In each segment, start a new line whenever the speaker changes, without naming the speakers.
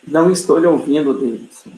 Não estou lhe ouvindo, Davidson.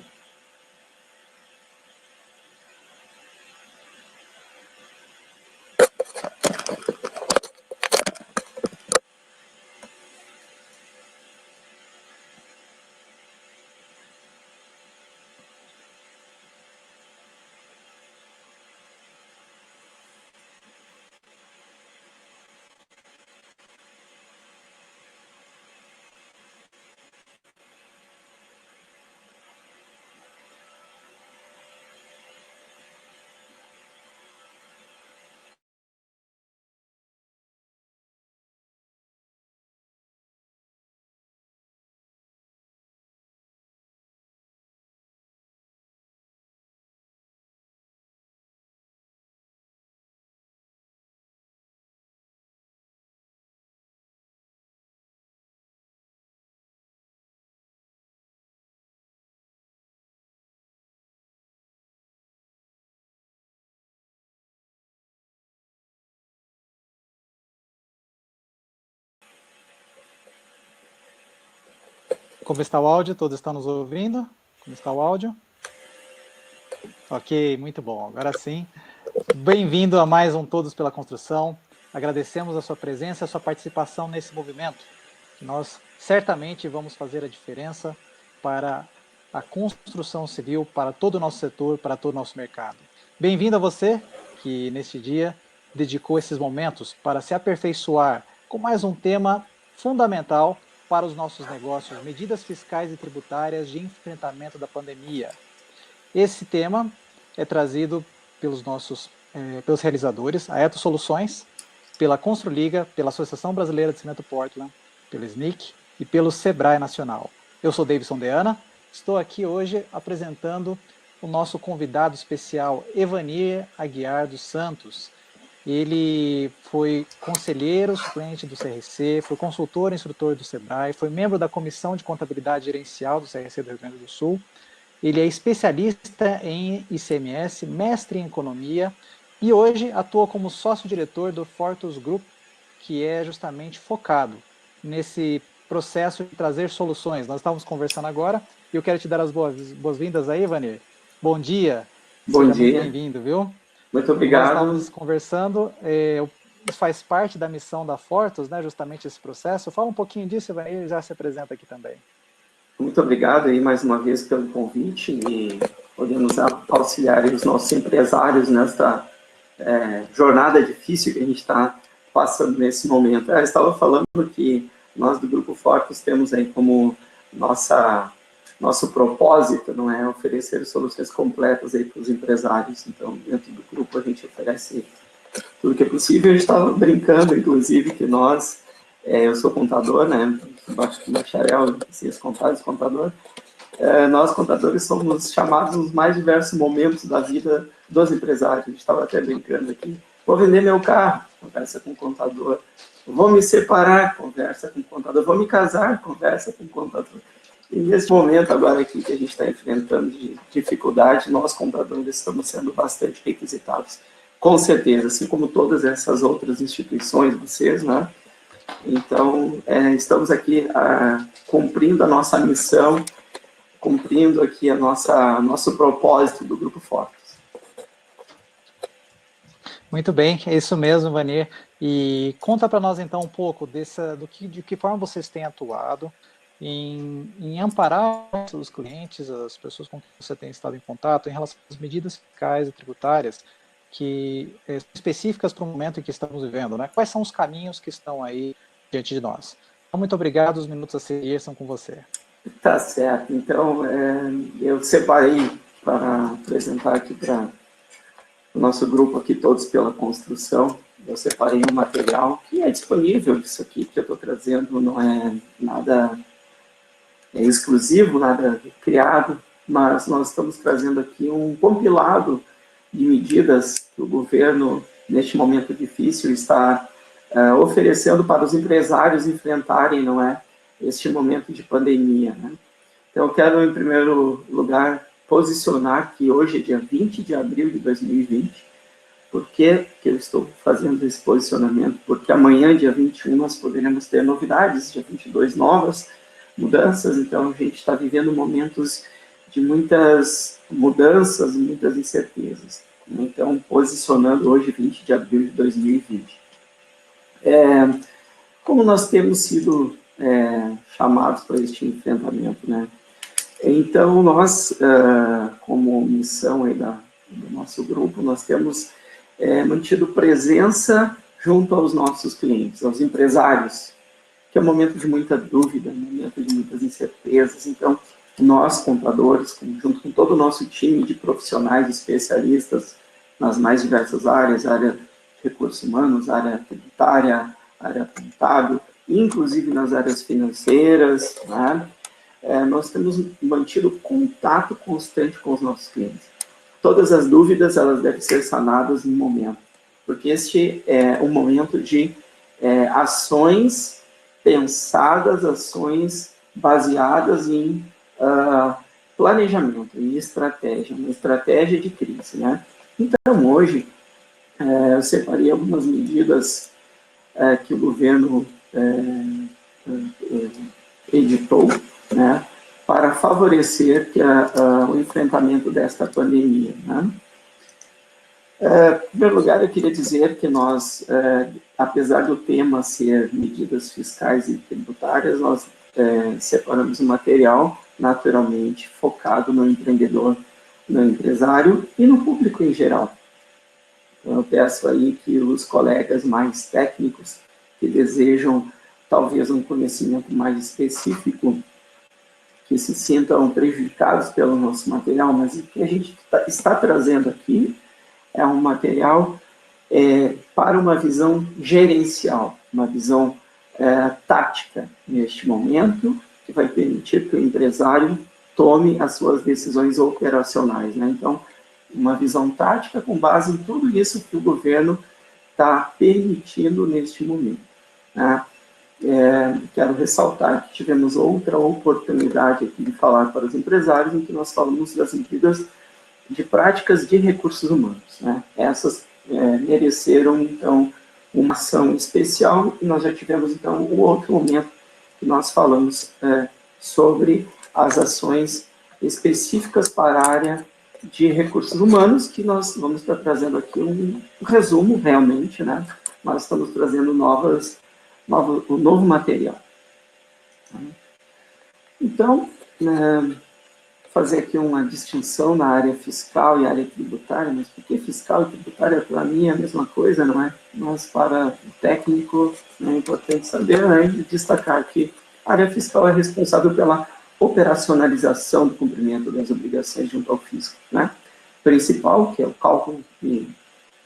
Como está o áudio? Todos estão nos ouvindo? Como está o áudio? Ok, muito bom. Agora sim. Bem-vindo a mais um Todos pela Construção. Agradecemos a sua presença e a sua participação nesse movimento. Nós certamente vamos fazer a diferença para a construção civil, para todo o nosso setor, para todo o nosso mercado. Bem-vindo a você que, neste dia, dedicou esses momentos para se aperfeiçoar com mais um tema fundamental para os nossos negócios, medidas fiscais e tributárias de enfrentamento da pandemia. Esse tema é trazido pelos realizadores, a Eto Soluções, pela Construliga, pela Associação Brasileira de Cimento Portland, pelo SNIC e pelo Sebrae Nacional. Eu sou Davidson Deana, estou aqui hoje apresentando o nosso convidado especial, Evanir Aguiar dos Santos. Ele foi conselheiro suplente do CRC, foi consultor e instrutor do Sebrae, foi membro da Comissão de Contabilidade Gerencial do CRC do Rio Grande do Sul. Ele é especialista em ICMS, mestre em economia e hoje atua como sócio-diretor do Fortus Group, que é justamente focado nesse processo de trazer soluções. Nós estávamos conversando agora e eu quero te dar as boas-vindas aí, Vanir. Bom dia,
Bom
seja muito
dia.
bem-vindo, viu?
Muito
Como nós
obrigado.
estávamos conversando, isso faz parte da missão da Fortus, né, justamente esse processo. Fala um pouquinho disso, Vanir, e já se apresenta aqui também.
Muito obrigado aí mais uma vez pelo convite e podemos auxiliar os nossos empresários nesta jornada difícil que a gente está passando nesse momento. Eu estava falando que nós do Grupo Fortus temos aí como nosso propósito, não é, oferecer soluções completas aí para os empresários. Então, dentro do grupo a gente oferece tudo que é possível. Eu estava brincando, inclusive, que eu sou contador, né, bacharel em ciências contábeis, contador. Nós, contadores, somos chamados nos mais diversos momentos da vida dos empresários. A gente estava até brincando aqui. Vou vender meu carro, conversa com o contador. Vou me separar, conversa com o contador. Vou me casar, conversa com o contador. E nesse momento agora aqui que a gente está enfrentando de dificuldade, nós, contadores, estamos sendo bastante requisitados. Com certeza, assim como todas essas outras instituições, vocês, né? Então, estamos aqui cumprindo a nossa missão, cumprindo aqui nosso propósito do Grupo Fortus.
Muito bem, é isso mesmo, Vanir. E conta para nós então um pouco de que forma vocês têm atuado em amparar os clientes, as pessoas com quem você tem estado em contato, em relação às medidas fiscais e tributárias específicas para o momento em que estamos vivendo, né? Quais são os caminhos que estão aí diante de nós? Então, muito obrigado, os minutos a seguir são com você.
Tá certo. Então, eu separei para apresentar aqui para o nosso grupo aqui, Todos pela Construção. Eu separei um material que é disponível. Isso aqui que eu estou trazendo não é nada exclusivo, nada criado, mas nós estamos trazendo aqui um compilado de medidas que o governo, neste momento difícil, está oferecendo para os empresários enfrentarem, não é, este momento de pandemia, né? Então, eu quero, em primeiro lugar, posicionar que hoje é dia 20 de abril de 2020. Por que eu estou fazendo esse posicionamento? Porque amanhã, dia 21, nós poderemos ter novidades, dia 22 novas, mudanças, então a gente está vivendo momentos de muitas mudanças, muitas incertezas. Então, posicionando hoje, 20 de abril de 2020. Como nós temos sido chamados para este enfrentamento, né? Então, nós, como missão aí do nosso grupo, nós temos mantido presença junto aos nossos clientes, aos empresários, que é um momento de muita dúvida, um momento de muitas incertezas. Então, nós, contadores, junto com todo o nosso time de profissionais especialistas nas mais diversas áreas, área de recursos humanos, área tributária, área contábil, inclusive nas áreas financeiras, né? Nós temos mantido contato constante com os nossos clientes. Todas as dúvidas, elas devem ser sanadas no momento, porque este é um momento de ações pensadas, ações baseadas em planejamento, em estratégia, uma estratégia de crise, né? Então, hoje, eu separei algumas medidas que o governo editou, né, para favorecer o enfrentamento desta pandemia, né? Em primeiro lugar, eu queria dizer que nós, apesar do tema ser medidas fiscais e tributárias, nós separamos um material naturalmente focado no empreendedor, no empresário e no público em geral. Então, eu peço aí que os colegas mais técnicos que desejam talvez um conhecimento mais específico, que se sintam prejudicados pelo nosso material, mas o que a gente está trazendo aqui é um material para uma visão gerencial, uma visão tática neste momento, que vai permitir que o empresário tome as suas decisões operacionais, né? Então, uma visão tática com base em tudo isso que o governo está permitindo neste momento, né? Quero ressaltar que tivemos outra oportunidade aqui de falar para os empresários, em que nós falamos das medidas de práticas de recursos humanos, né? Essas mereceram, então, uma ação especial, e nós já tivemos, então, um outro momento que nós falamos sobre as ações específicas para a área de recursos humanos, que nós vamos estar trazendo aqui um resumo, realmente, né? Nós estamos trazendo um novo material. Então, fazer aqui uma distinção na área fiscal e área tributária, mas porque fiscal e tributária, para mim, é a mesma coisa, não é? Mas para o técnico, é importante saber, né, destacar que a área fiscal é responsável pela operacionalização do cumprimento das obrigações junto ao fisco, né? Principal, que é o cálculo e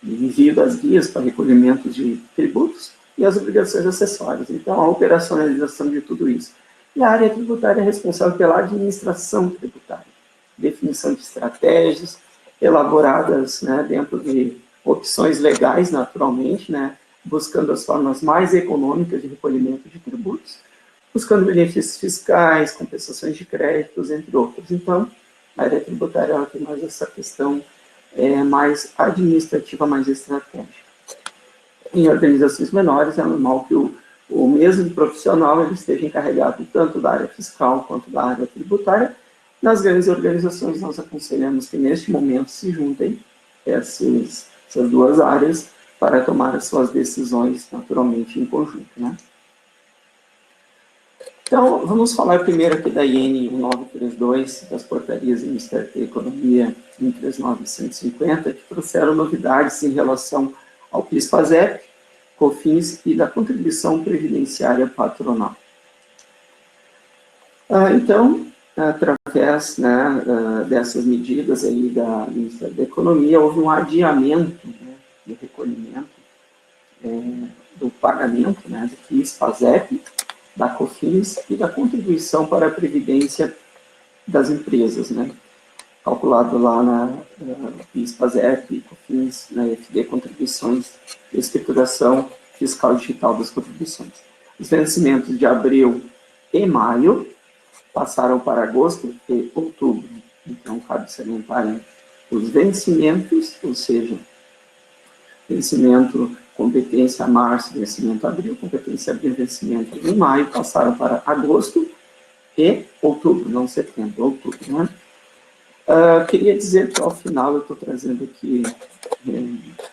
envio das guias para recolhimento de tributos e as obrigações acessórias. Então, a operacionalização de tudo isso. E a área tributária é responsável pela administração tributária, definição de estratégias elaboradas, né, dentro de opções legais, naturalmente, né, buscando as formas mais econômicas de recolhimento de tributos, buscando benefícios fiscais, compensações de créditos, entre outros. Então, a área tributária ela tem mais essa questão mais administrativa, mais estratégica. Em organizações menores, é normal que o mesmo profissional ele esteja encarregado tanto da área fiscal quanto da área tributária. Nas grandes organizações, nós aconselhamos que, neste momento, se juntem essas duas áreas para tomar as suas decisões, naturalmente, em conjunto, né? Então, vamos falar primeiro aqui da IN 1932, das portarias do Ministério da Economia 13950, que trouxeram novidades em relação ao PIS/PASEP, COFINS e da contribuição previdenciária patronal. Então, através, né, dessas medidas aí da Ministério da Economia, houve um adiamento, né, de recolhimento do pagamento, né, do PIS/PASEP, da COFINS e da contribuição para a previdência das empresas, né, calculado lá na PIS/PASEP, COFINS, na FD, contribuições de escrituração fiscal digital das contribuições. Os vencimentos de abril e maio passaram para agosto e outubro. Então, cabe salientar, né, os vencimentos, ou seja, vencimento competência março, vencimento abril, competência abril, vencimento em maio, passaram para agosto e outubro, não setembro, outubro, né? Queria dizer que, ao final, eu estou trazendo aqui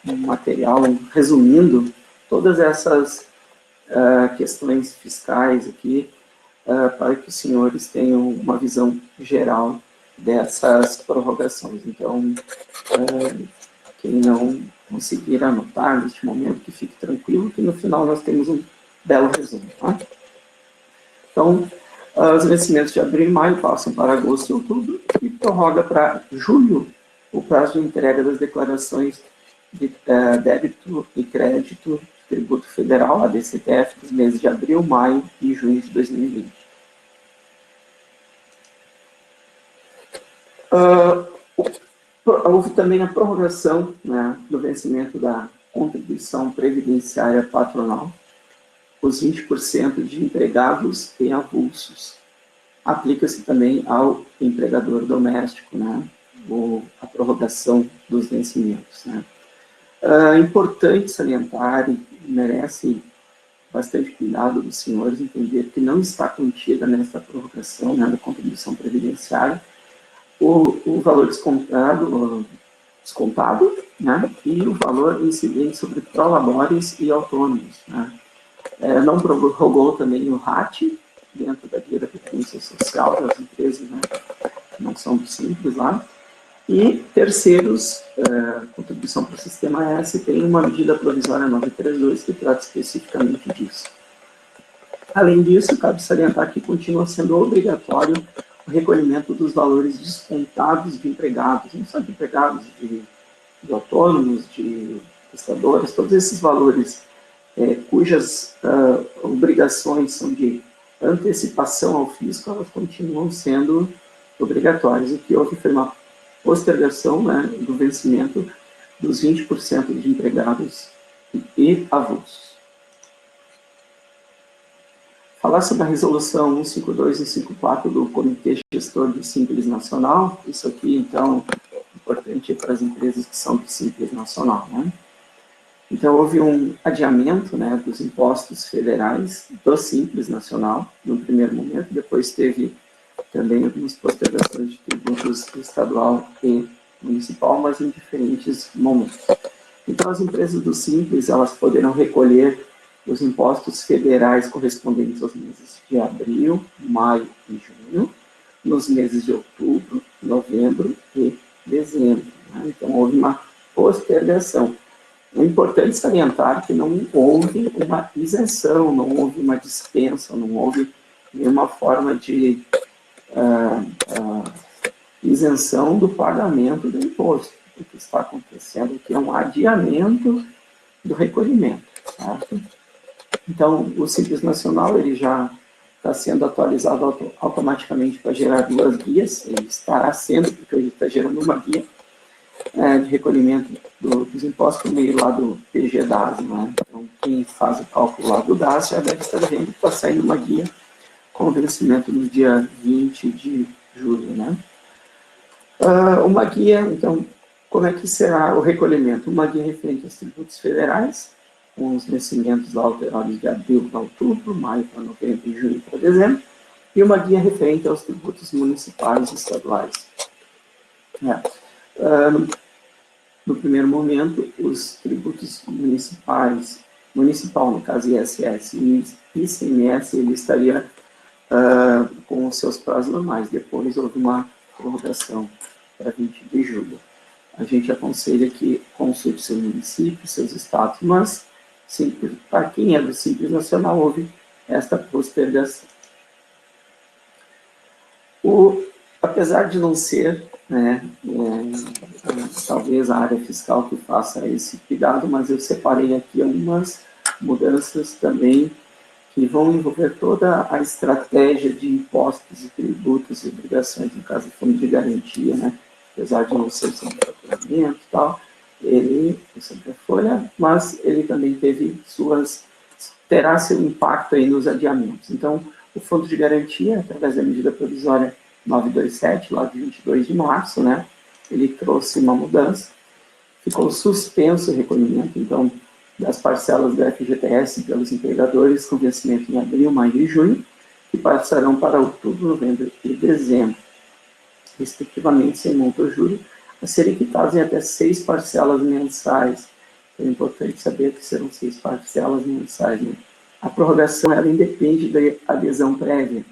um material resumindo todas essas questões fiscais aqui, para que os senhores tenham uma visão geral dessas prorrogações. Então, quem não conseguir anotar neste momento, que fique tranquilo, que no final nós temos um belo resumo. Tá? Então, os vencimentos de abril e maio passam para agosto e outubro e prorroga para julho o prazo de entrega das declarações de débito e crédito de tributo federal, a DCTF, dos meses de abril, maio e junho de 2020. Houve também a prorrogação, né, do vencimento da contribuição previdenciária patronal, os 20% de empregados e avulsos. Aplica-se também ao empregador doméstico, né, a prorrogação dos vencimentos. Né. É importante salientar, e merece bastante cuidado dos senhores entender que não está contida nessa prorrogação, né, da contribuição previdenciária, o valor descontado, né, e o valor incidente sobre prolabores e autônomos. Né. Não prorrogou também o RAT, dentro da guia da Previdência Social das empresas, né, que não são simples lá. E terceiros, contribuição para o Sistema S, tem uma medida provisória 932 que trata especificamente disso. Além disso, cabe salientar que continua sendo obrigatório o recolhimento dos valores descontados de empregados, não só de empregados, de autônomos, de prestadores, todos esses valores cujas obrigações são de antecipação ao fisco, elas continuam sendo obrigatórias. O que houve foi uma postergação, né, do vencimento dos 20% de empregados e avulsos. Falar sobre a resolução 152 e 154 do Comitê Gestor do Simples Nacional, isso aqui, então, é importante para as empresas que são do Simples Nacional, né? Então, houve um adiamento, né, dos impostos federais do Simples Nacional, no primeiro momento, depois teve também algumas postergações de tributos estadual e municipal, mas em diferentes momentos. Então, as empresas do Simples, elas poderão recolher os impostos federais correspondentes aos meses de abril, maio e junho, nos meses de outubro, novembro e dezembro. Né? Então, houve uma postergação. É importante salientar que não houve uma isenção, não houve uma dispensa, não houve nenhuma forma de isenção do pagamento do imposto. O que está acontecendo aqui é um adiamento do recolhimento. Certo? Então, o Simples Nacional ele já está sendo atualizado automaticamente para gerar duas guias, ele estará sendo, porque ele está gerando uma guia de recolhimento dos impostos por meio lá do PG-DAS. Né? Então, quem faz o cálculo lá do DAS já deve estar vendo que está saindo uma guia com vencimento no dia 20 de julho. Né? Uma guia, então, como é que será o recolhimento? Uma guia referente aos tributos federais, com os vencimentos alterados de abril para outubro, maio para novembro e junho para dezembro, e uma guia referente aos tributos municipais e estaduais. No primeiro momento, os tributos municipal, no caso ISS e ICMS, ele estaria com os seus prazos normais. Depois houve uma prorrogação para 20 de julho. A gente aconselha que consulte seu município, seus estados, mas para quem é do Simples Nacional, houve esta postergação. Apesar de não ser, né, talvez a área fiscal que faça esse cuidado, mas eu separei aqui algumas mudanças também que vão envolver toda a estratégia de impostos e tributos e obrigações, no caso do fundo de garantia, né, apesar de não ser sobre faturamento e tal, ele é sobre a folha, mas ele também terá seu impacto aí nos adiamentos. Então, o fundo de garantia, através da medida provisória 927, lá de 22 de março, né, ele trouxe uma mudança, ficou suspenso o recolhimento, então, das parcelas do FGTS pelos empregadores com vencimento em abril, maio e junho, que passarão para outubro, novembro e dezembro, respectivamente, sem multa ou juro, a serem quitados em até 6 parcelas mensais. É importante saber que serão 6 parcelas mensais. Né? A prorrogação ela independe da adesão prévia.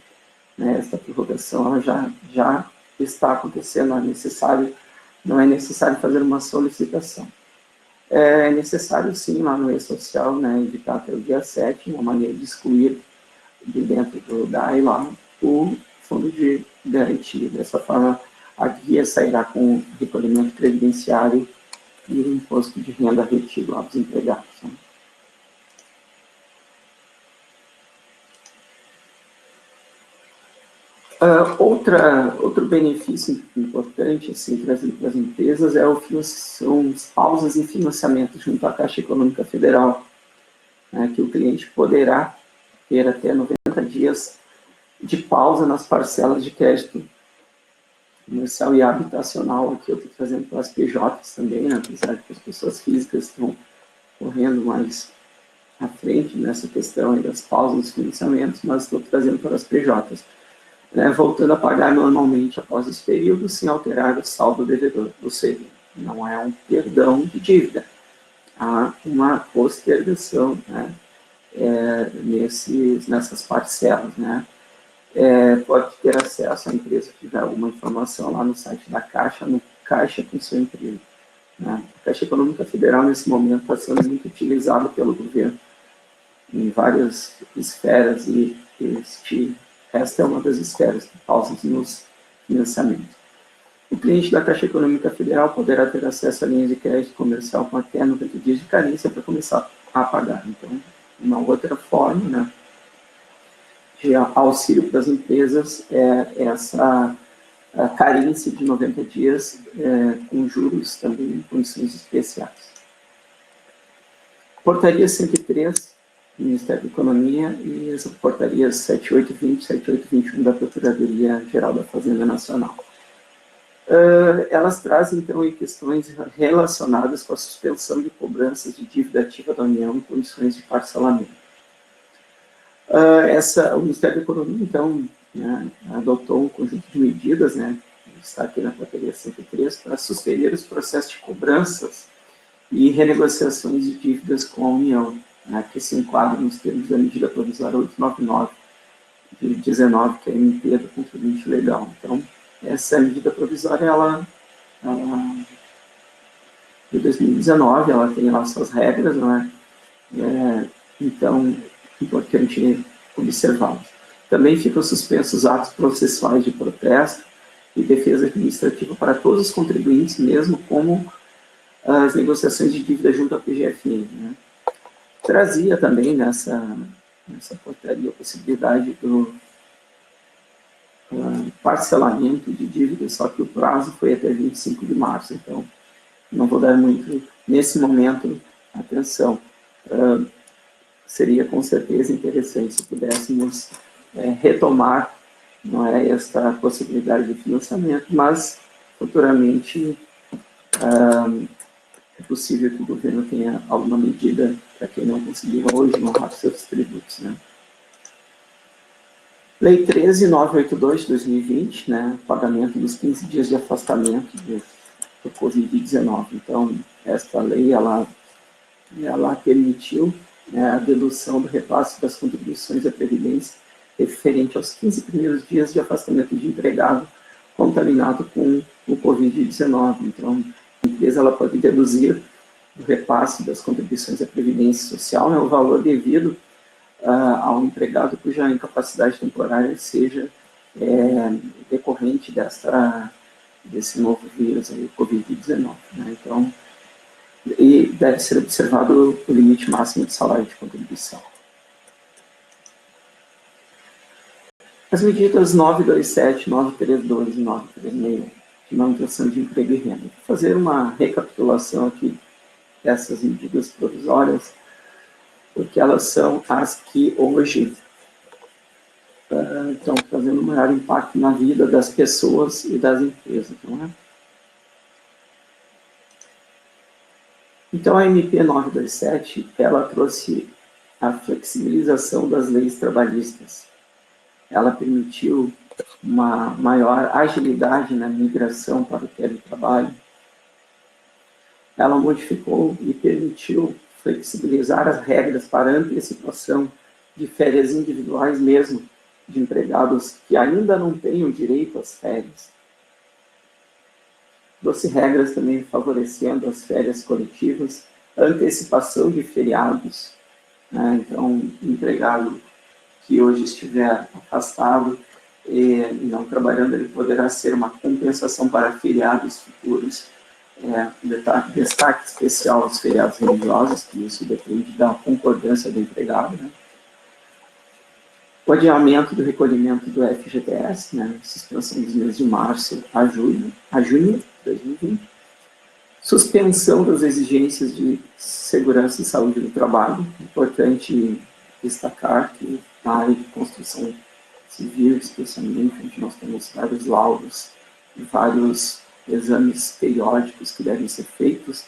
Né? Essa prorrogação ela já está acontecendo, não é necessário fazer uma solicitação. É necessário, sim, lá no E-Social, né, evitar até o dia 7, uma maneira de excluir de dentro do DAI lá o fundo de garantia. Dessa forma, a guia sairá com o recolhimento previdenciário e o imposto de renda retido aos empregados. Né? Outro benefício importante assim, trazido para as empresas são as pausas em financiamento junto à Caixa Econômica Federal, né, que o cliente poderá ter até 90 dias de pausa nas parcelas de crédito comercial e habitacional. Aqui eu estou trazendo para as PJs também, né, apesar de que as pessoas físicas estão correndo mais à frente nessa questão das pausas dos financiamentos, mas estou trazendo para as PJs. Voltando a pagar normalmente após esse período, sem alterar o saldo devedor. Ou seja, não é um perdão de dívida, há uma postergação, né, nessas parcelas. Né. Pode ter acesso à empresa que tiver alguma informação lá no site da Caixa, no Caixa com seu emprego. Né. A Caixa Econômica Federal, nesse momento, está sendo muito utilizada pelo governo em várias esferas e esta é uma das esferas de pausas nos financiamentos. O cliente da Caixa Econômica Federal poderá ter acesso a linhas de crédito comercial com até 90 dias de carência para começar a pagar. Então, uma outra forma, né, de auxílio para as empresas é essa carência de 90 dias com juros também em condições especiais. Portaria 103, Ministério da Economia, e as portarias 7820 e 7821 da Procuradoria-Geral da Fazenda Nacional. Elas trazem, então, questões relacionadas com a suspensão de cobranças de dívida ativa da União em condições de parcelamento. O Ministério da Economia, então, né, adotou um conjunto de medidas, né, está aqui na portaria 103, para suspender os processos de cobranças e renegociações de dívidas com a União, né, que se enquadram nos termos da medida provisória 899 de 19, que é a MP do contribuinte legal. Então, essa medida provisória, de 2019, ela tem lá suas regras, né? Então, é importante observá-las. Também ficam suspensos atos processuais de protesto e defesa administrativa para todos os contribuintes, mesmo como as negociações de dívida junto à PGFN. Né? Trazia também nessa portaria a possibilidade do parcelamento de dívidas, só que o prazo foi até 25 de março, então não vou dar muito, nesse momento, atenção. Seria com certeza interessante se pudéssemos retomar, não é, esta possibilidade de financiamento, mas futuramente é possível que o governo tenha alguma medida para quem não conseguiu hoje honrar seus tributos. Né? Lei 13.982 de 2020, né, pagamento dos 15 dias de afastamento do Covid-19. Então, esta lei, ela permitiu, né, a dedução do repasse das contribuições à Previdência referente aos 15 primeiros dias de afastamento de empregado contaminado com o Covid-19. Então, a empresa ela pode deduzir o repasse das contribuições à Previdência Social, né, o valor devido ao empregado cuja incapacidade temporária seja decorrente desse novo vírus, o Covid-19. Né? Então, e deve ser observado o limite máximo de salário de contribuição. As medidas 927, 932 e 936 de manutenção de emprego e renda. Vou fazer uma recapitulação aqui dessas medidas provisórias, porque elas são as que hoje estão trazendo um maior impacto na vida das pessoas e das empresas. Não é? Então, a MP 927, ela trouxe a flexibilização das leis trabalhistas, ela permitiu uma maior agilidade na migração para o teletrabalho. Ela modificou e permitiu flexibilizar as regras para antecipação de férias individuais mesmo, de empregados que ainda não tenham direito às férias. Trouxe regras também favorecendo as férias coletivas, antecipação de feriados, né? Então, o empregado que hoje estiver afastado e não trabalhando, ele poderá ser uma compensação para feriados futuros. Destaque especial aos feriados religiosos, que isso depende da concordância do empregado, né? O adiamento do recolhimento do FGTS, né? Suspensão dos meses de março a junho de 2020. Suspensão das exigências de segurança e saúde do trabalho. Importante destacar que na área de construção civil, especialmente, nós temos vários laudos e vários exames periódicos que devem ser feitos.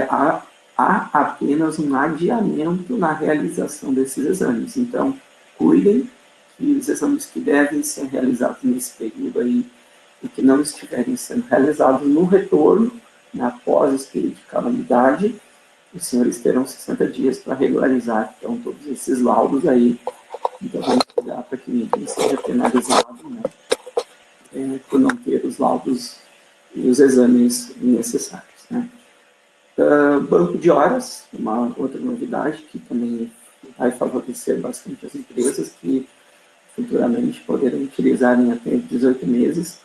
Há apenas um adiamento na realização desses exames. Então, cuidem que os exames que devem ser realizados nesse período aí e que não estiverem sendo realizados no retorno, né, após esse período de calamidade, os senhores terão 60 dias para regularizar, então, todos esses laudos aí. Então, vamos cuidar para que ninguém seja penalizado, né, por não ter os laudos e os exames necessários, né. Banco de horas, uma outra novidade que também vai favorecer bastante as empresas que futuramente poderão utilizar em até 18 meses,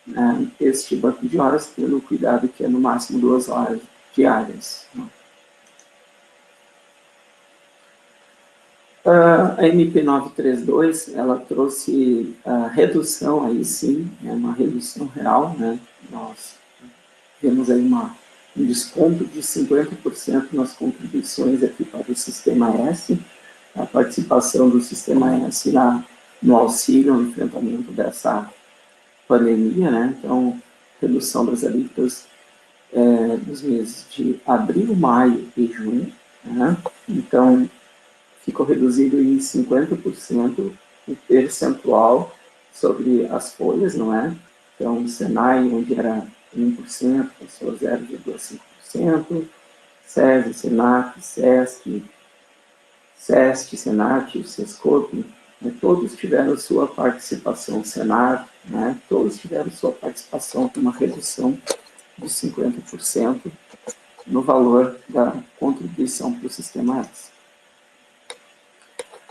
né, este banco de horas, tendo cuidado que é no máximo 2 horas diárias, né. A MP 932, ela trouxe a redução, aí sim, uma redução real, né? Nós temos aí um desconto de 50% nas contribuições aqui para o Sistema S, a participação do Sistema S no auxílio, no enfrentamento dessa pandemia, né? Então, redução das alíquotas dos meses de abril, maio e junho, né? Então, ficou reduzido em 50% o percentual sobre as folhas, não é? Então, o Senai, onde era 1%, passou a 0,5%, SESI, SENAC, SESC, SEST, SENAT, SESCOP, né? Todos tiveram sua participação, Senar, né? Todos tiveram sua participação com uma redução de 50% no valor da contribuição para o Sistema S.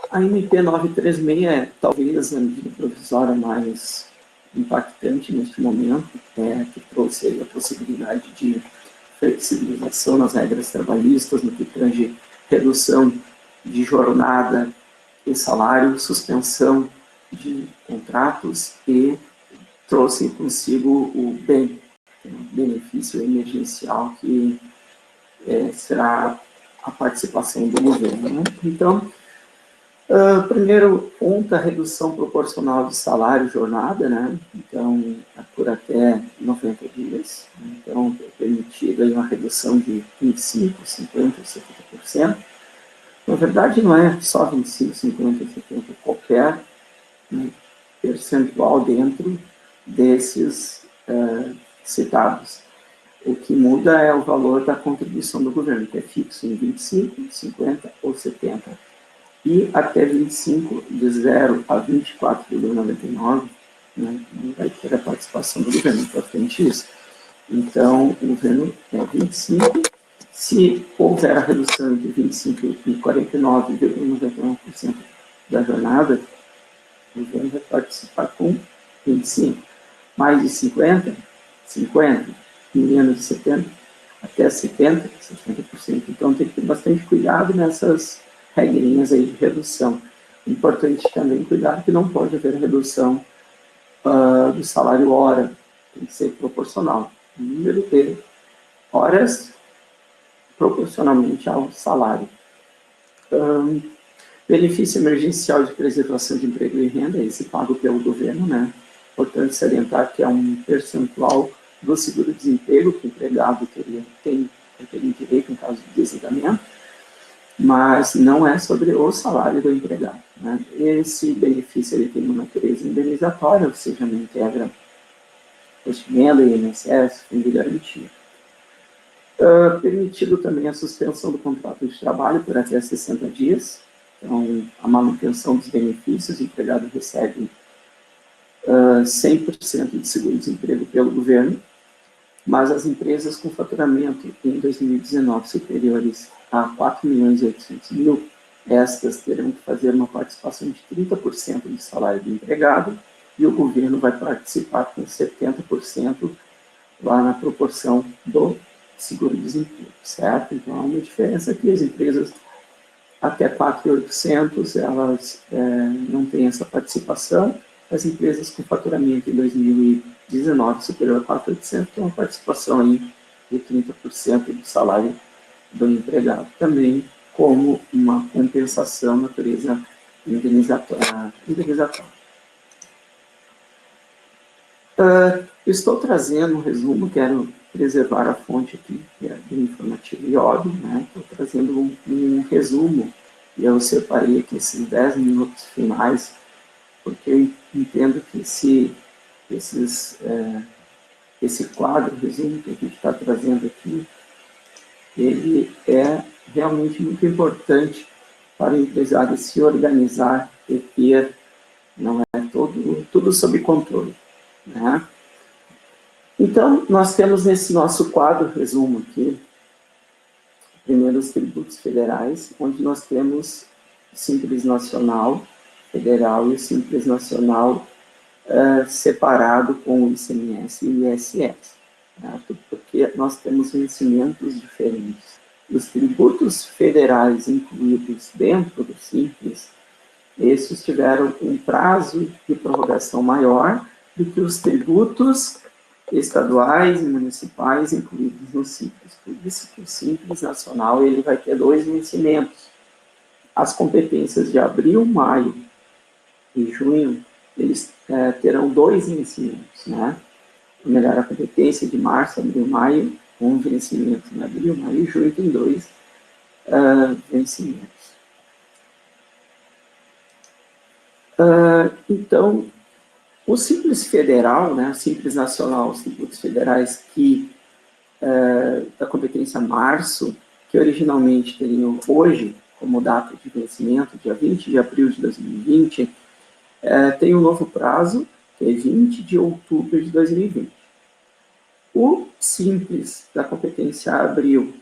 A MP 936 é talvez a medida provisória mais impactante neste momento, que trouxe a possibilidade de flexibilização nas regras trabalhistas, no que tange redução de jornada e salário, suspensão de contratos e trouxe consigo o benefício emergencial que será a participação do governo, né? Então, primeiro ponto, a redução proporcional de salário e jornada, né? Então, por até 90 dias. Então, é permitida uma redução de 25%, 50%, 70%. Na verdade, não é só 25%, 50%, 70%, qualquer, né, percentual dentro desses citados. O que muda é o valor da contribuição do governo, que é fixo em 25%, 50% ou 70%. E até 25, de 0 a 24,99, né, não vai ter a participação do governo, importante isso. Então, o governo é 25, se houver a redução de 25 e 49,99% da jornada, o governo vai participar com 25. Mais de 50, 50, menos de 70, até 70%. Então, tem que ter bastante cuidado nessas regrinhas aí de redução. Importante também cuidar que não pode haver redução do salário hora, tem que ser proporcional. O número de horas proporcionalmente ao salário. Benefício emergencial de preservação de emprego e renda, esse pago pelo governo, né? Importante salientar que é um percentual do seguro-desemprego que o empregado teria direito em caso de desligamento. mas não é sobre o salário do empregado, né? Esse benefício ele tem uma natureza indenizatória, ou seja, não integra imposto de renda, INSS, fundo de garantia. Permitido também a suspensão do contrato de trabalho por até 60 dias, então a manutenção dos benefícios, o empregado recebe 100% de seguro-desemprego pelo governo, mas as empresas com faturamento em 2019 superiores a 4.800.000, estas terão que fazer uma participação de 30% do salário do empregado e o governo vai participar com 70% lá na proporção do seguro-desemprego, certo? Então, há uma diferença que as empresas até 4.800, elas não têm essa participação. As empresas com faturamento em 2019 superior a 4.800 têm uma participação aí de 30% do salário do empregado, também como uma compensação natureza indenizatória. Estou trazendo um resumo, quero preservar a fonte aqui, que é bem informativo e óbvio, né? Estou trazendo um resumo, e eu separei aqui esses 10 minutos finais, porque eu entendo que esse quadro, resumo que a gente está trazendo aqui, ele é realmente muito importante para o empresário se organizar e ter, não é tudo sob controle, né? Então, nós temos nesse nosso quadro, resumo aqui, primeiro os tributos federais, onde nós temos o Simples Nacional Federal e o Simples Nacional separado com o ICMS e o ISS, certo? Porque nós temos vencimentos diferentes. Os tributos federais incluídos dentro do Simples, esses tiveram um prazo de prorrogação maior do que os tributos estaduais e municipais incluídos no Simples. Por isso que o Simples Nacional ele vai ter 2 vencimentos. As competências de abril, maio e junho, eles terão 2 vencimentos, né? Ou melhor, a competência de março, abril, maio, um vencimento em abril, maio e junho tem 2 vencimentos. Então, o Simples Federal, né, o Simples Nacional, os tributos federais que da competência março, que originalmente teriam hoje como data de vencimento, dia 20 de abril de 2020, tem um novo prazo, que é 20 de outubro de 2020. O Simples da competência abril,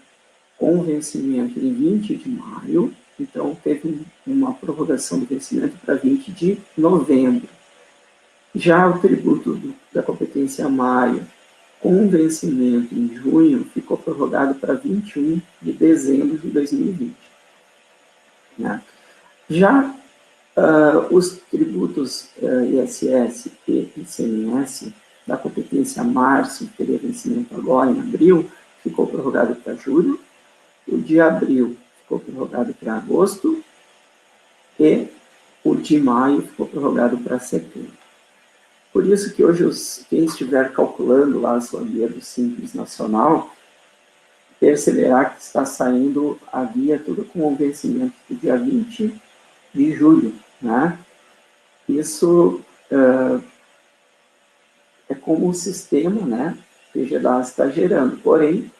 com vencimento em 20 de maio, então teve uma prorrogação do vencimento para 20 de novembro. Já o tributo da competência maio, com vencimento em junho, ficou prorrogado para 21 de dezembro de 2020. Né? Já os tributos ISS e ICMS da competência março, que teria vencimento agora em abril, ficou prorrogado para julho, o de abril ficou prorrogado para agosto e o de maio ficou prorrogado para setembro. Por isso que hoje, quem estiver calculando lá a sua guia do Simples Nacional, perceberá que está saindo a guia tudo com o vencimento do dia 20 de julho. Né? Isso é como o sistema, né, PGDA está gerando. Porém,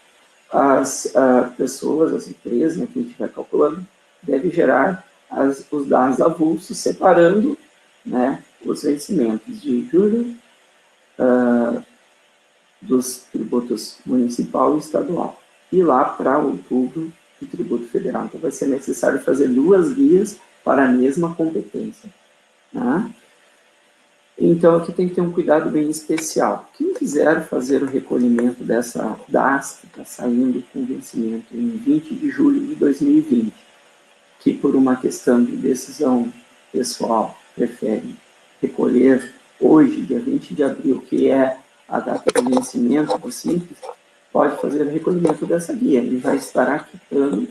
as pessoas, as empresas, né, quem estiver calculando, deve gerar os dados avulsos, separando, né, os vencimentos de julho dos tributos municipal e estadual. E lá para outubro, do tributo federal. Então, vai ser necessário fazer 2 guias para a mesma competência. Né? Então, aqui tem que ter um cuidado bem especial. Quem quiser fazer o recolhimento dessa DAS, que está saindo com vencimento em 20 de julho de 2020, que por uma questão de decisão pessoal prefere recolher hoje, dia 20 de abril, que é a data de vencimento do Simples, pode fazer o recolhimento dessa guia. Ele já estará quitando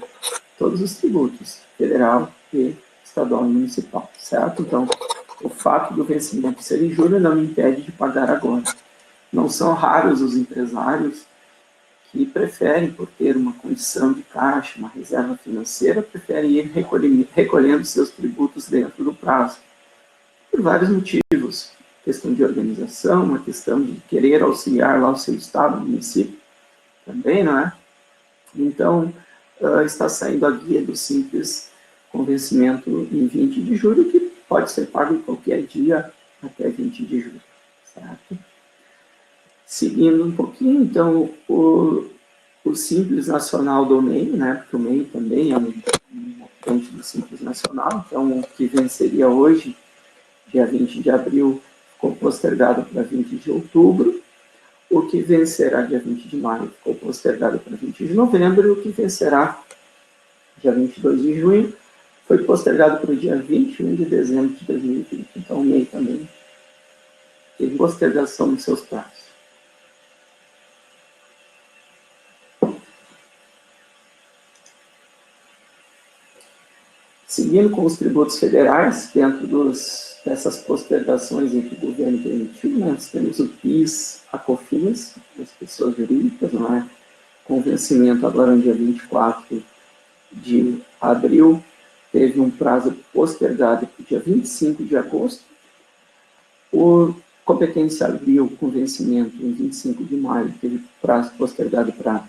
todos os tributos, federal e estadual e municipal, certo? Então, o fato do vencimento ser em julho não me impede de pagar agora. Não são raros os empresários que preferem, por ter uma condição de caixa, uma reserva financeira, preferem ir recolhendo seus tributos dentro do prazo, por vários motivos. Questão de organização, uma questão de querer auxiliar lá o seu estado, município, também, não é? Então, está saindo a guia do Simples com vencimento em 20 de julho, que pode ser pago em qualquer dia até 20 de julho, certo? Seguindo um pouquinho, então, o Simples Nacional do MEI, né, porque o MEI também é um cliente do Simples Nacional, então, o que venceria hoje, dia 20 de abril, ficou postergado para 20 de outubro, o que vencerá dia 20 de maio ficou postergado para 20 de novembro, e o que vencerá dia 22 de junho foi postergado para o dia 21 de dezembro de 2020. Então, o MEI também teve postergação nos seus prazos. Seguindo com os tributos federais, dentro dessas postergações em que o governo permitiu, nós temos o PIS, a COFINS, das pessoas jurídicas, não é? Com vencimento agora no dia 24 de abril, teve um prazo postergado para o dia 25 de agosto. O competência abril, com vencimento em 25 de maio, teve prazo postergado para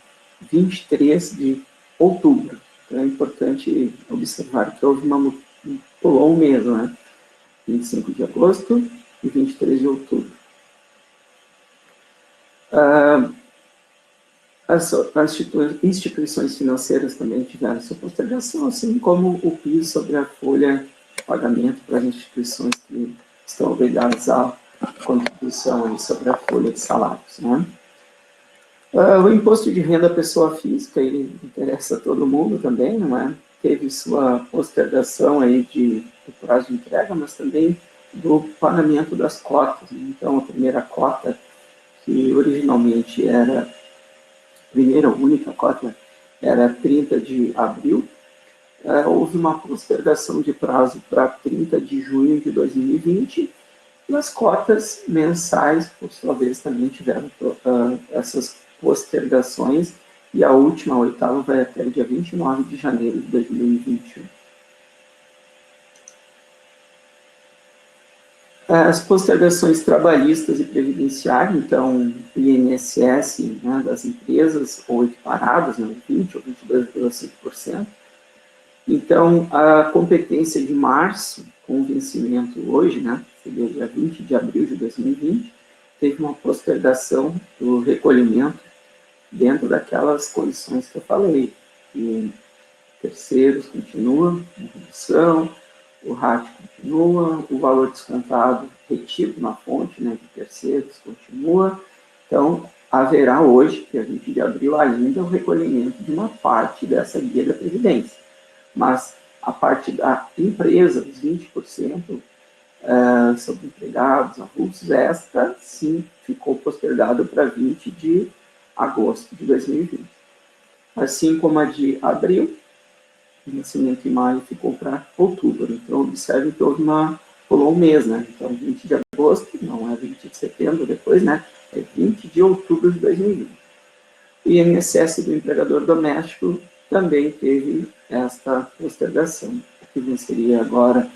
23 de outubro. Então é importante observar que houve pulou um mês, né? 25 de agosto e 23 de outubro. As instituições financeiras também tiveram sua postergação, assim como o PIS sobre a folha de pagamento para as instituições que estão obrigadas à contribuição sobre a folha de salários, né? O imposto de renda à pessoa física, ele interessa a todo mundo também, não é? Teve sua postergação aí do prazo de entrega, mas também do pagamento das cotas. Então, a primeira cota, que originalmente era, a primeira única cota, era 30 de abril, houve uma postergação de prazo para 30 de junho de 2020, e as cotas mensais, por sua vez, também tiveram essas postergações, e a última, a oitava, vai até o dia 29 de janeiro de 2021. As postergações trabalhistas e previdenciárias, então, o INSS, né, das empresas, ou equiparadas, né, 20% ou 22,5%. Então, a competência de março, com vencimento hoje, né, seria dia 20 de abril de 2020, teve uma postergação do recolhimento dentro daquelas condições que eu falei. E terceiros continua, a redução, o RAT continua, o valor descontado retido na fonte, né, de terceiros continua. Então, haverá hoje, dia 20 de abril, ainda o recolhimento de uma parte dessa guia da Previdência. Mas a parte da empresa, os 20%, sobre empregados, avulsos, esta sim ficou postergado para 20 de agosto de 2020. Assim como a de abril, o vencimento em maio ficou para outubro. Então, observe que pulou um mês, né? Então, 20 de agosto, não é 20 de setembro depois, né? É 20 de outubro de 2020. O INSS do empregador doméstico também teve esta postergação, que venceria agora,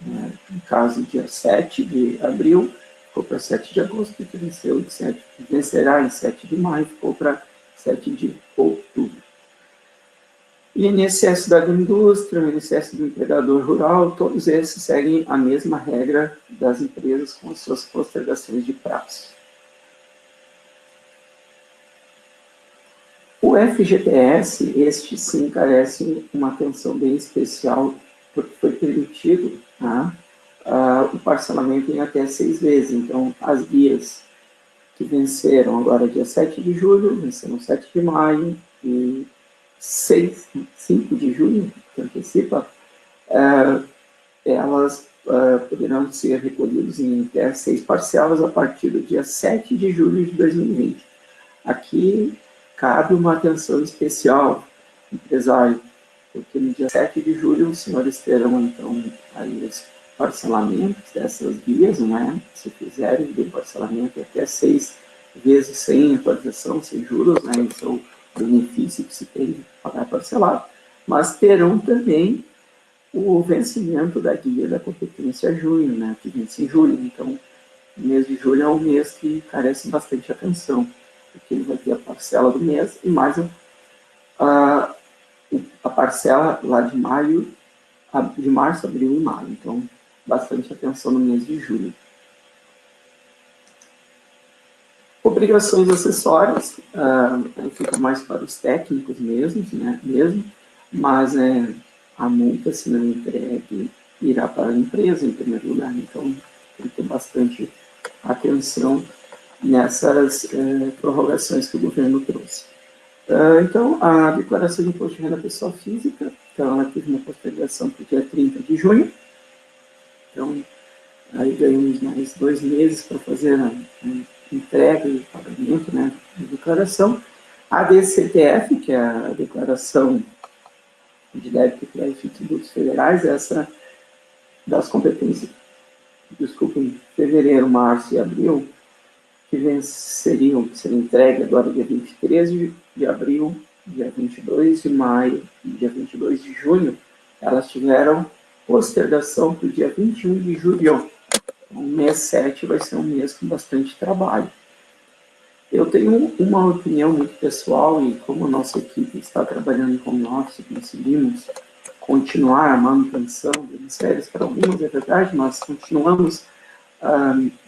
no caso, dia 7 de abril, ficou para 7 de agosto, que vencerá em 7 de maio, ficou para 7 de outubro. O INSS da indústria, o INSS do empregador rural, todos esses seguem a mesma regra das empresas com as suas postergações de prazo. O FGTS, este sim carece uma atenção bem especial, porque foi permitido, tá, o parcelamento em até 6 vezes. Então, as guias que venceram agora dia 7 de julho, venceram 7 de maio e 5 de junho, que antecipa, elas poderão ser recolhidas em até 6 parcelas a partir do dia 7 de julho de 2020. Aqui cabe uma atenção especial, empresário, porque no dia 7 de julho os senhores terão, então, aí os parcelamentos dessas guias, né? Se fizerem do parcelamento até 6 vezes sem atualização, sem juros, né? Esse é o benefício que se tem de pagar parcelado, mas terão também o vencimento da guia da competência junho, né? Que vence em julho. Então, o mês de julho é um mês que carece bastante atenção, porque ele vai ter a parcela do mês e mais a, a parcela lá de maio, de março, abril e maio. Então, bastante atenção no mês de julho. Obrigações acessórias, fica mais para os técnicos mesmo, né, mas a multa, se não entregue, irá para a empresa em primeiro lugar. Então, tem que ter bastante atenção nessas prorrogações que o governo trouxe. Então, a declaração de imposto de renda pessoa física, então, ela teve uma postergação para o dia 30 de junho. Então, aí ganhamos mais 2 meses para fazer a entrega e pagamento, né, da declaração. A DCTF, que é a Declaração de Débito e Crédito de Tributos Federais, essa das competências, desculpem, fevereiro, março e abril, que seriam entregue agora dia 23 de abril, dia 22 de maio e dia 22 de junho, elas tiveram postergação para o dia 21 de julho. O mês 7 vai ser um mês com bastante trabalho. Eu tenho uma opinião muito pessoal e como a nossa equipe está trabalhando em home office, conseguimos continuar a manutenção das férias para algumas, é verdade, nós continuamos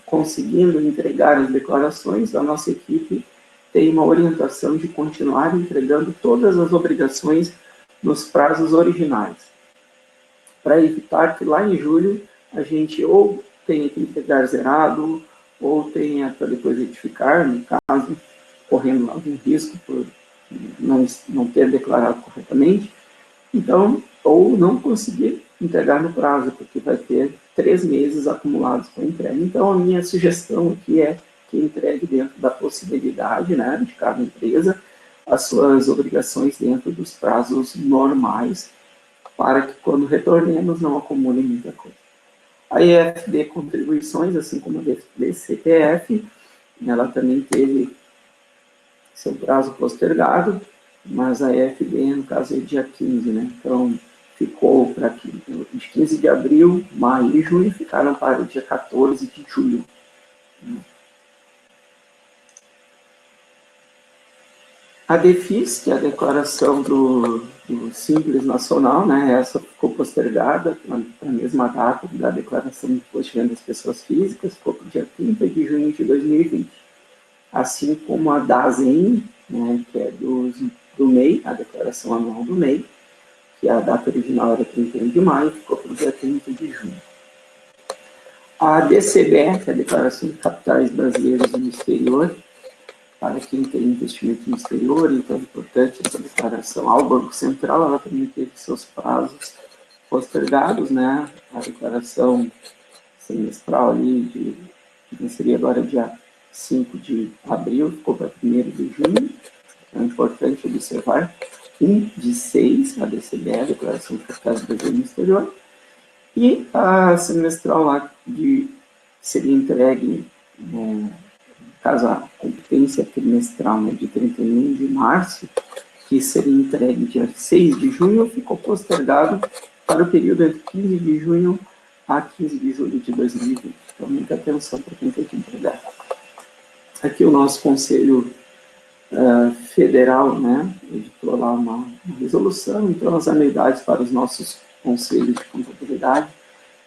conseguindo entregar as declarações, a nossa equipe tem uma orientação de continuar entregando todas as obrigações nos prazos originais, para evitar que lá em julho a gente ou tenha que entregar zerado, ou tenha para depois retificar, no caso, correndo algum risco por não ter declarado corretamente, então, ou não conseguir entregar no prazo, porque vai ter 3 meses acumulados para entrega. Então, a minha sugestão aqui é que entregue dentro da possibilidade, né, de cada empresa, as suas obrigações dentro dos prazos normais, para que quando retornemos não acumule muita coisa. A EFD Contribuições, assim como a DCTF, ela também teve seu prazo postergado, mas a EFD, no caso, é dia 15, né? Então, ficou para aqui, de 15 de abril, maio e junho, ficaram para o dia 14 de julho. A DEFIS, que é a declaração do Simples Nacional, né, essa ficou postergada para a mesma data da declaração de imposto de renda das pessoas físicas, ficou para o dia 30 de junho de 2020. Assim como a DASEN, né, que é do MEI, a declaração anual do MEI, que a data original era 31 de maio, ficou para o dia 30 de junho. A DCBE, que é a Declaração de Capitais Brasileiros no Exterior, para quem tem investimento no exterior, então é importante essa declaração ao Banco Central, ela também teve seus prazos postergados, né? A declaração semestral ali, que venceria agora dia 5 de abril, ficou para 1º de junho, então é importante observar. 1 de 6, a DCBE, a Declaração de Capitais Brasileiros no Exterior, e a semestral lá, que seria entregue, caso a competência trimestral, né, de 31 de março, que seria entregue dia 6 de junho, ficou postergado para o período entre 15 de junho a 15 de julho de 2020. Então, muita atenção para quem tem que entregar. Aqui o nosso Conselho Federal, né, editou lá uma resolução, então as anuidades para os nossos conselhos de contabilidade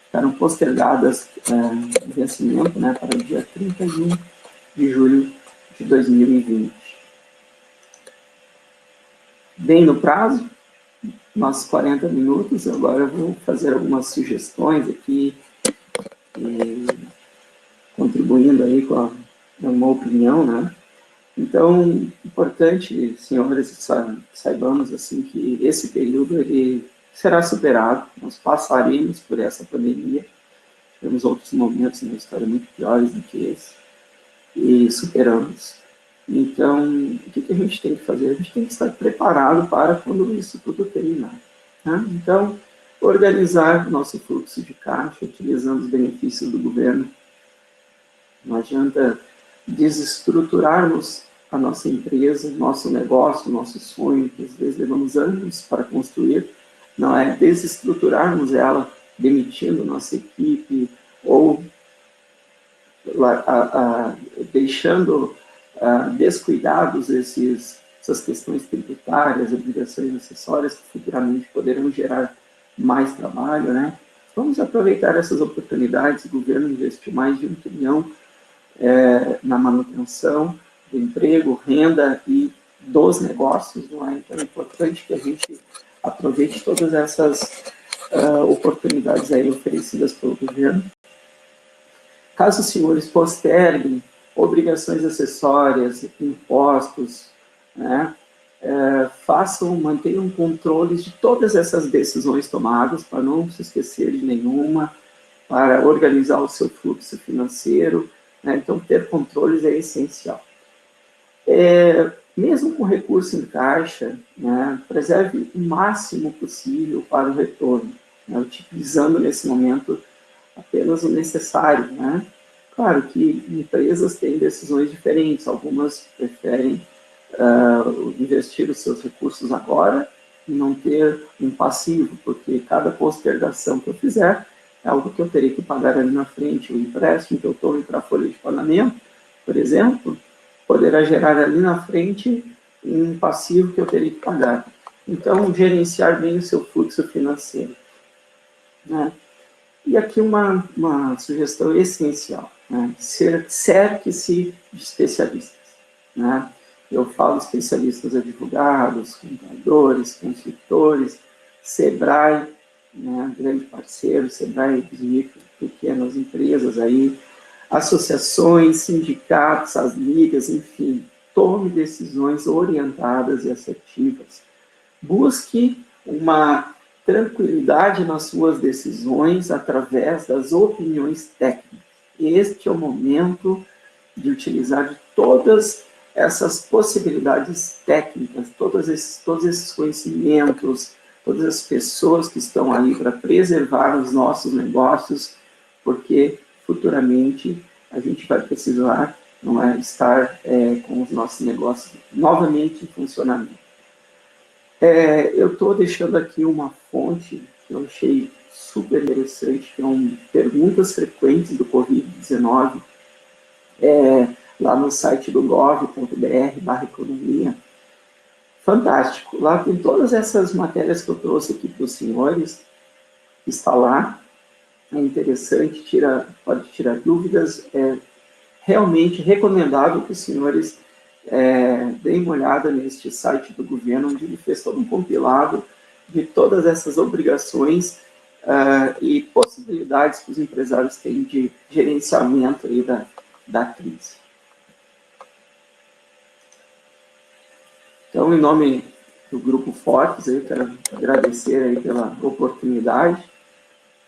ficaram postergadas de vencimento, né, para o dia 31 de julho de 2020. Bem no prazo, nossos 40 minutos, agora eu vou fazer algumas sugestões aqui, contribuindo aí com uma opinião, né? Então, importante, senhores, saibamos assim que esse período ele será superado, nós passaremos por essa pandemia, temos outros momentos na história muito piores do que esse, e superamos. Então, o que a gente tem que fazer? A gente tem que estar preparado para quando isso tudo terminar. Né? Então, organizar nosso fluxo de caixa, utilizando os benefícios do governo. Não adianta desestruturarmos a nossa empresa, nosso negócio, nosso sonho, que às vezes levamos anos para construir, não é desestruturarmos ela, demitindo nossa equipe, ou deixando descuidados essas questões tributárias, obrigações acessórias, que futuramente poderão gerar mais trabalho, né? Vamos aproveitar essas oportunidades. O governo investiu mais de 1 trilhão na manutenção do emprego, renda e dos negócios, não é? Então é importante que a gente aproveite todas essas oportunidades aí oferecidas pelo governo. Caso os senhores posterguem obrigações acessórias, impostos, né, mantenham controles de todas essas decisões tomadas, para não se esquecer de nenhuma, para organizar o seu fluxo financeiro, né? Então, ter controles é essencial. Mesmo com recurso em caixa, né, preserve o máximo possível para o retorno, né, utilizando nesse momento apenas o necessário, né? Claro que empresas têm decisões diferentes, algumas preferem investir os seus recursos agora e não ter um passivo, porque cada postergação que eu fizer é algo que eu terei que pagar ali na frente. O empréstimo que eu tome para a folha de pagamento, por exemplo, poderá gerar ali na frente um passivo que eu terei que pagar. Então, gerenciar bem o seu fluxo financeiro, né? E aqui uma sugestão essencial, né? Cerque-se de especialistas, né? Eu falo especialistas advogados, contadores, consultores, Sebrae, né? Grande parceiro, Sebrae de micro, pequenas empresas aí, associações, sindicatos, as ligas, enfim, tome decisões orientadas e assertivas. Busque uma tranquilidade nas suas decisões através das opiniões técnicas. Este é o momento de utilizar de todas essas possibilidades técnicas, todos esses conhecimentos, todas as pessoas que estão aí para preservar os nossos negócios, porque futuramente a gente vai precisar, não é, estar com os nossos negócios novamente em funcionamento. Eu estou deixando aqui uma fonte que eu achei super interessante, que é perguntas frequentes do Covid-19, lá no site do gov.br/economia. Fantástico. Lá tem todas essas matérias que eu trouxe aqui para os senhores, está lá. É interessante, pode tirar dúvidas. É realmente recomendável que os senhores deem uma olhada neste site do governo, onde ele fez todo um compilado de todas essas obrigações e possibilidades que os empresários têm de gerenciamento aí da crise. Então, em nome do Grupo Fortes, eu quero agradecer aí pela oportunidade,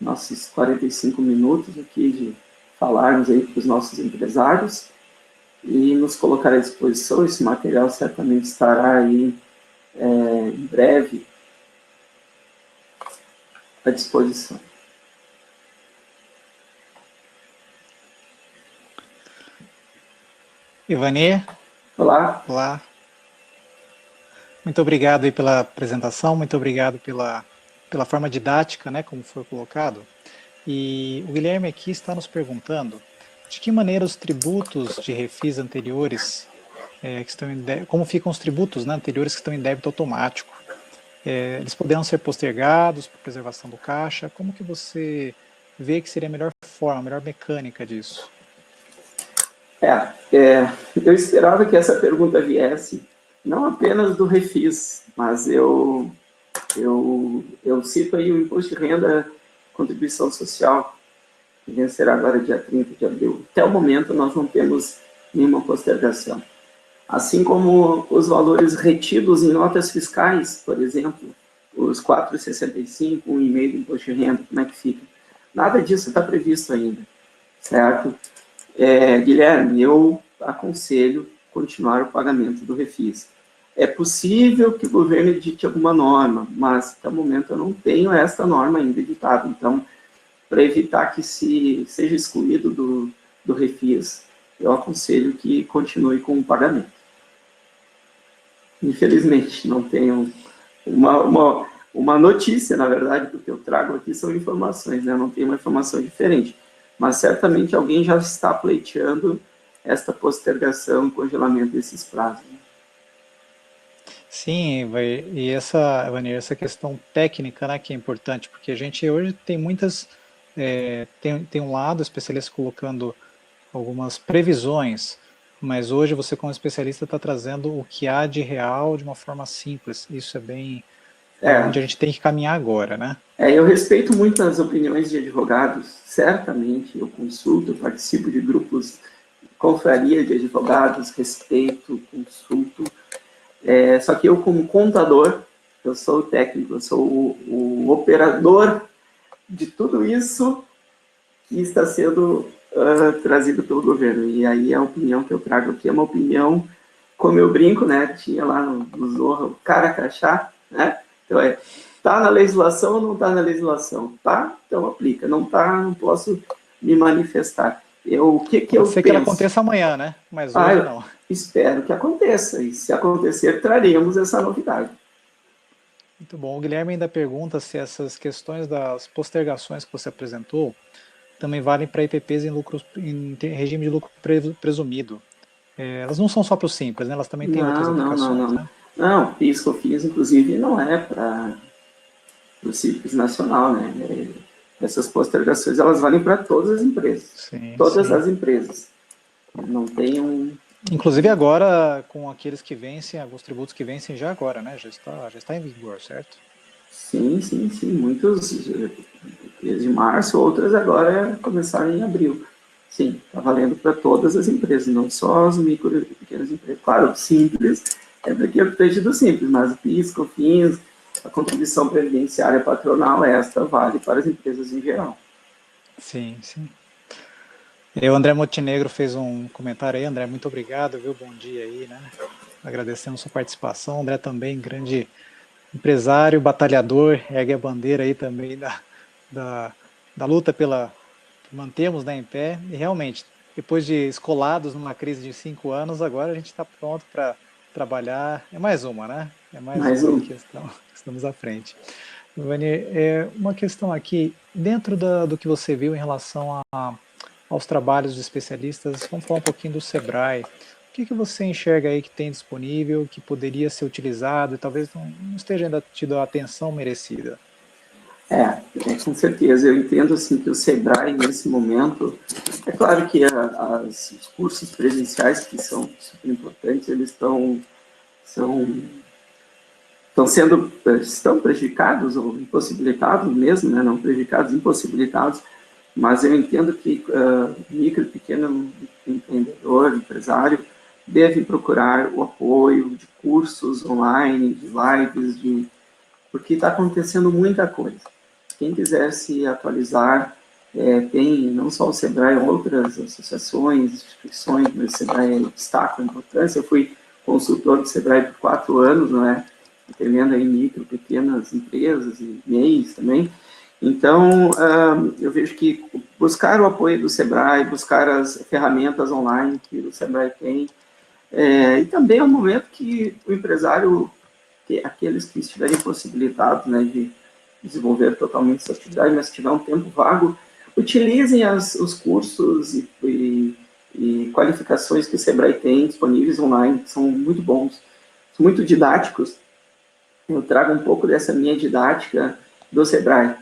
nossos 45 minutos aqui de falarmos aí para os nossos empresários e nos colocar à disposição. Esse material certamente estará aí em breve à disposição.
Ivani.
Olá.
Olá. Muito obrigado aí pela apresentação, muito obrigado pela forma didática, né, como foi colocado. E o Guilherme aqui está nos perguntando de que maneira os tributos de refis anteriores, como ficam os tributos, né, anteriores que estão em débito automático? Eles poderão ser postergados para preservação do caixa? Como que você vê que seria a melhor forma, a melhor mecânica disso?
Eu esperava que essa pergunta viesse, não apenas do refis, mas eu cito aí o imposto de renda, contribuição social, que vencerá agora dia 30 de abril. Até o momento nós não temos nenhuma postergação. Assim como os valores retidos em notas fiscais, por exemplo, os 4,65, 1,5 do imposto de renda, como é que fica? Nada disso está previsto ainda, certo? Guilherme, eu aconselho continuar o pagamento do refis. É possível que o governo edite alguma norma, mas até o momento eu não tenho essa norma ainda editada. Então, para evitar que seja excluído do refis eu aconselho que continue com o pagamento. Infelizmente, não tenho uma notícia, na verdade, porque eu trago aqui são informações, né? Eu não tenho uma informação diferente. Mas certamente alguém já está pleiteando esta postergação, congelamento desses prazos.
Sim, e essa questão técnica, né, que é importante, porque a gente hoje tem muitas, tem um lado especialista colocando algumas previsões, mas hoje você como especialista está trazendo o que há de real de uma forma simples. Isso é onde a gente tem que caminhar agora, né?
Eu respeito muito as opiniões de advogados, certamente eu consulto, eu participo de grupos, confraria de advogados, respeito, consulto, só que eu como contador, eu sou o técnico, eu sou o operador de tudo isso que está sendo trazido pelo governo. E aí a opinião que eu trago aqui é uma opinião, como eu brinco, né? Tinha lá no Zorra o cara crachá, né? Então tá na legislação ou não tá na legislação? Tá? Então aplica. Não tá, não posso me manifestar. O que eu
Pode ser
penso?
que ela aconteça amanhã, né? Mas hoje não.
Espero que aconteça. E se acontecer, traremos essa novidade.
Muito bom. O Guilherme ainda pergunta se essas questões das postergações que você apresentou também valem para IPPs em regime de lucro presumido. Elas não são só para o Simples, né? Elas também têm outras aplicações, né?
Não, PIS, COFINS, inclusive, não é para o Simples Nacional, né? Essas postergações, elas valem para todas as empresas.
Sim,
todas as empresas. Não tem
Inclusive agora, com aqueles que vencem, alguns tributos que vencem já agora, né? Já está em vigor, certo?
Sim. Muitos desde março, outras agora começaram em abril. Sim, está valendo para todas as empresas, não só as micro e pequenas empresas. Claro, simples é porque eu esteja do simples, mas o PIS, COFINS, a contribuição previdenciária patronal, esta vale para as empresas em geral.
Sim. O André Montenegro fez um comentário aí. André, muito obrigado, viu? Bom dia aí, né? Agradecemos sua participação. O André também, grande empresário, batalhador, ergue a bandeira aí também da luta pela mantermos, né, em pé. E realmente, depois de escolados numa crise de 5 anos, agora a gente está pronto para trabalhar. É mais uma, né? É mais uma que estamos à frente. Vani, uma questão aqui, dentro do que você viu em relação aos trabalhos de especialistas, vamos falar um pouquinho do Sebrae. O que você enxerga aí que tem disponível, que poderia ser utilizado e talvez não esteja ainda tido a atenção merecida?
Com certeza. Eu entendo assim, que o Sebrae, nesse momento, é claro que os cursos presenciais, que são super importantes, eles estão prejudicados ou impossibilitados mesmo, né? Não prejudicados, impossibilitados, mas eu entendo que micro e pequeno empreendedor, empresário, deve procurar o apoio de cursos online, de lives, porque está acontecendo muita coisa. Quem quiser se atualizar, tem não só o Sebrae, outras associações, instituições, mas o Sebrae destaca a importância. Eu fui consultor do Sebrae por 4 anos, não é? Atendendo aí micro, pequenas empresas e MEIs também. Então, eu vejo que buscar o apoio do Sebrae, buscar as ferramentas online que o Sebrae tem, e também é um momento que o empresário, aqueles que estiverem possibilitados, né, de desenvolver totalmente essa atividade, mas se tiver um tempo vago, utilizem os cursos e qualificações que o Sebrae tem disponíveis online, que são muito bons, são muito didáticos. Eu trago um pouco dessa minha didática do Sebrae,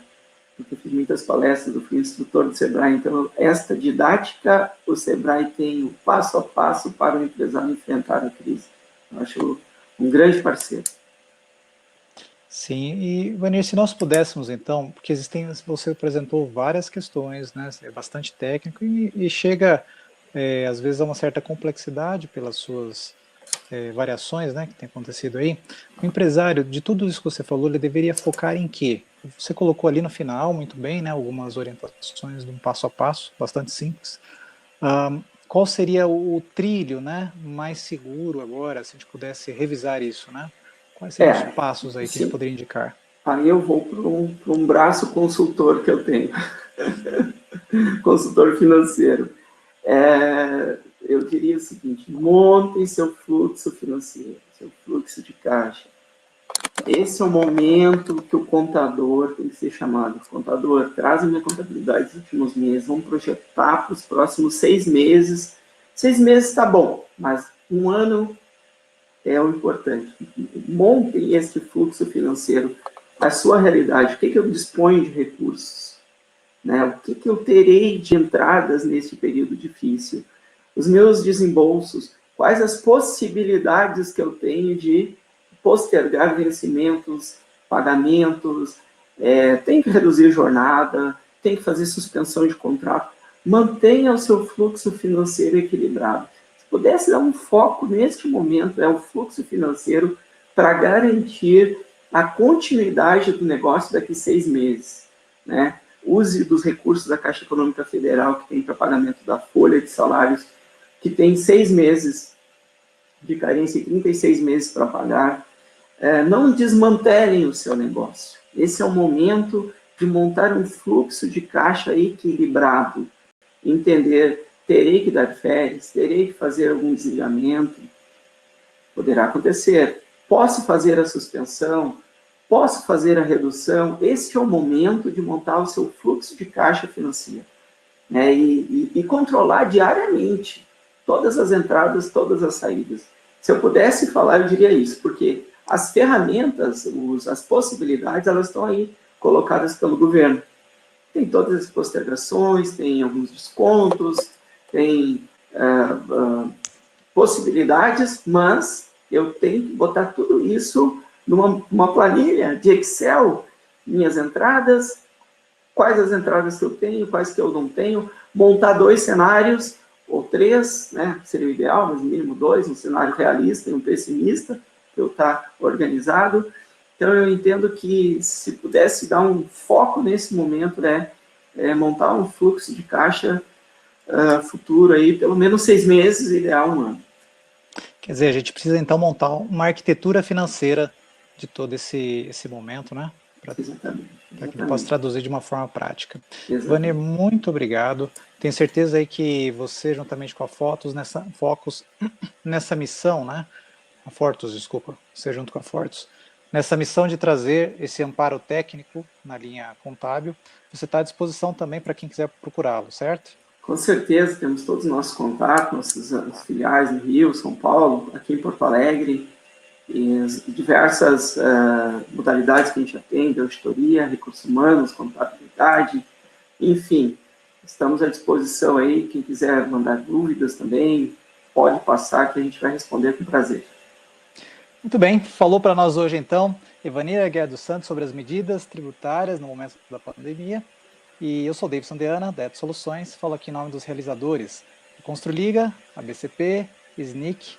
porque eu fiz muitas palestras, eu fui instrutor do Sebrae, então esta didática, o Sebrae tem o passo a passo para o empresário enfrentar a crise. Eu acho um grande parceiro.
Sim, e Vanir, se nós pudéssemos então, porque você apresentou várias questões, né, é bastante técnico e chega às vezes a uma certa complexidade pelas suas variações, né, que tem acontecido aí. O empresário, de tudo isso que você falou, ele deveria focar em quê? Você colocou ali no final, muito bem, né, algumas orientações de um passo a passo, bastante simples. Qual seria o trilho, né, mais seguro agora, se a gente pudesse revisar isso, né? Quais seriam os passos aí que a gente poderia indicar?
Aí eu vou para um braço consultor que eu tenho, consultor financeiro. eu diria o seguinte: montem seu fluxo financeiro, seu fluxo de caixa. Esse é o momento que o contador tem que ser chamado. Contador, traz a minha contabilidade dos últimos meses, vamos projetar para os próximos 6 meses. 6 meses está bom, mas um ano é o importante. Montem esse fluxo financeiro, a sua realidade. O que eu disponho de recursos? Né? O que eu terei de entradas nesse período difícil? Os meus desembolsos, quais as possibilidades que eu tenho de postergar vencimentos, pagamentos, tem que reduzir jornada, tem que fazer suspensão de contrato. Mantenha o seu fluxo financeiro equilibrado. Se pudesse dar um foco neste momento, é o fluxo financeiro para garantir a continuidade do negócio daqui a 6 meses. Né? Use dos recursos da Caixa Econômica Federal, que tem para pagamento da folha de salários, que tem 6 meses de carência e 36 meses para pagar. Não desmantelem o seu negócio. Esse é o momento de montar um fluxo de caixa equilibrado. Entender, terei que dar férias, terei que fazer algum desligamento. Poderá acontecer. Posso fazer a suspensão, posso fazer a redução. Esse é o momento de montar o seu fluxo de caixa financeiro. Né? E controlar diariamente todas as entradas, todas as saídas. Se eu pudesse falar, eu diria isso, porque as ferramentas, as possibilidades, elas estão aí colocadas pelo governo. Tem todas as postergações, tem alguns descontos, tem possibilidades, mas eu tenho que botar tudo isso numa planilha de Excel, minhas entradas, quais as entradas que eu tenho, quais que eu não tenho, montar 2 cenários, ou 3, né, seria o ideal, mas no mínimo 2, um cenário realista e um pessimista, para eu estar organizado. Então, eu entendo que se pudesse dar um foco nesse momento, montar um fluxo de caixa futuro aí, pelo menos 6 meses, ideal 1 ano.
Quer dizer, a gente precisa então montar uma arquitetura financeira de todo esse momento, né?
Exatamente.
Para que ele possa traduzir de uma forma prática.
Exatamente.
Vanir, muito obrigado. Tenho certeza aí que você, juntamente com a Focus, nessa missão, né? A Fortus, desculpa, você junto com a Fortus, nessa missão de trazer esse amparo técnico na linha contábil, você está à disposição também para quem quiser procurá-lo, certo?
Com certeza, temos todos os nossos contatos, nossos filiais no Rio, São Paulo, aqui em Porto Alegre, e as diversas modalidades que a gente atende, auditoria, recursos humanos, contabilidade, enfim, estamos à disposição aí, quem quiser mandar dúvidas também, pode passar que a gente vai responder com prazer.
Muito bem, falou para nós hoje então, Evanir Aguiar dos Santos sobre as medidas tributárias no momento da pandemia, e eu sou Davidson Deana, da Eto Soluções, falo aqui em nome dos realizadores, a Construliga, a BCP, SNIC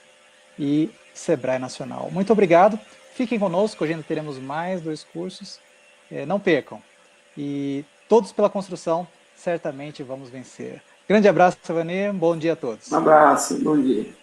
e Sebrae Nacional. Muito obrigado, fiquem conosco, hoje ainda teremos mais 2 cursos, não percam. E todos pela construção, certamente vamos vencer. Grande abraço, Evanir, bom dia a todos.
Um abraço, bom dia.